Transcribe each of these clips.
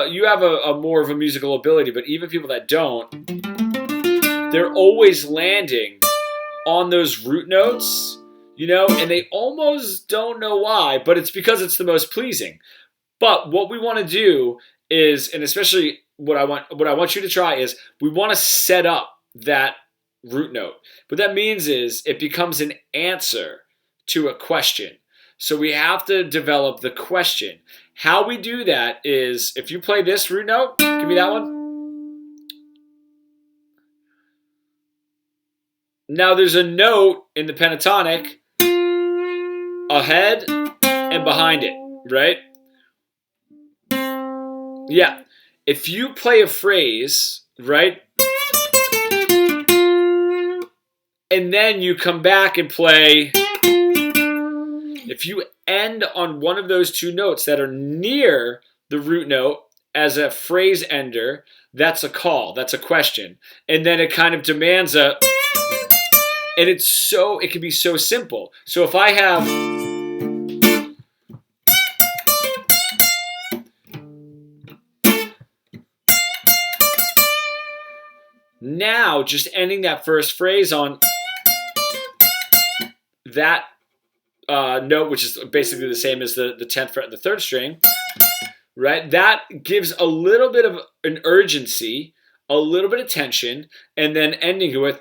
you have a more of a musical ability, but even people that don't, they're always landing on those root notes, and they almost don't know why, but it's because it's the most pleasing. But what we want to do is, and especially what I want you to try is, we want to set up that root note. What that means is it becomes an answer to a question. So we have to develop the question. How we do that is, if you play this root note, give me that one. Now there's a note in the pentatonic ahead and behind it, right? Yeah. If you play a phrase, right, and then you come back and play, if you end on one of those two notes that are near the root note as a phrase ender, that's a call, that's a question. And then it kind of demands and it can be so simple. So if I have, now just ending that first phrase on that note, which is basically the same as the 10th fret and the 3rd string, right? That gives a little bit of an urgency, a little bit of tension, and then ending with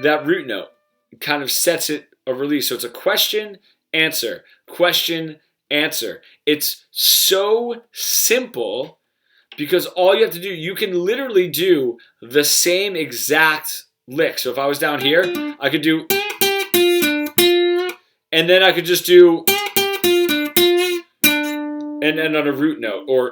that root note. It kind of sets it a release. So it's a question, answer, question, answer. It's so simple because all you have to do, you can literally do the same exact lick. So if I was down here, I could do, and then I could just do, and then on a root note, or,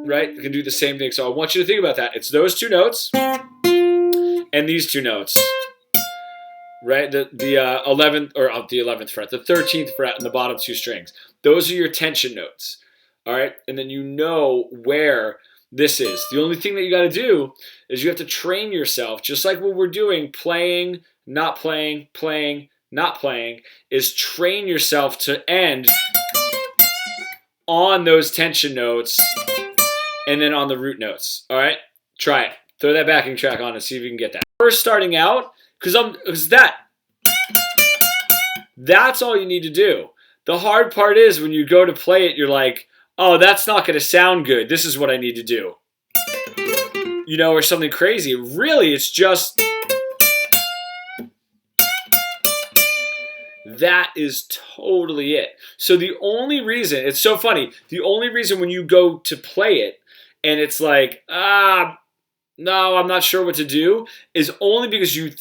right? You can do the same thing. So I want you to think about that. It's those two notes and these two notes, right? The 11th, or the 11th fret, the 13th fret, and the bottom two strings. Those are your tension notes, all right? And then you know where this is. The only thing that you got to do is you have to train yourself, just like what we're doing, playing, not playing, playing, not playing, is train yourself to end on those tension notes and then on the root notes, all right? Try it. Throw that backing track on and see if you can get that. First starting out, because that's all you need to do. The hard part is when you go to play it, you're like, oh, that's not going to sound good. This is what I need to do. Or something crazy. Really, it's just, that is totally it. So the only reason, it's so funny, the only reason when you go to play it and it's like, no, I'm not sure what to do, is only because you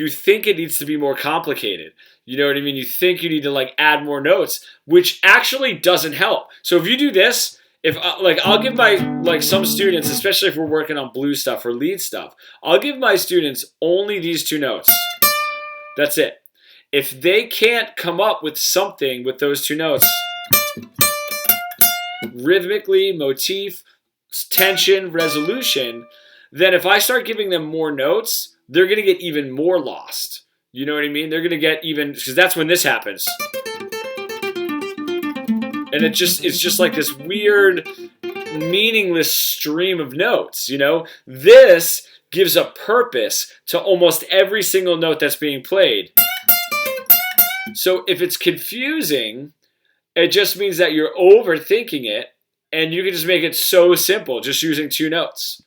think it needs to be more complicated. You know what I mean? You think you need to add more notes, which actually doesn't help. So if you do this, if I'll give my some students, especially if we're working on blues stuff or lead stuff, I'll give my students only these two notes. That's it. If they can't come up with something with those two notes, rhythmically, motif, tension, resolution, then if I start giving them more notes, they're going to get even more lost. You know what I mean? They're going to get even, because that's when this happens. And it's just like this weird, meaningless stream of notes, This gives a purpose to almost every single note that's being played. So if it's confusing, it just means that you're overthinking it, and you can just make it so simple, just using two notes.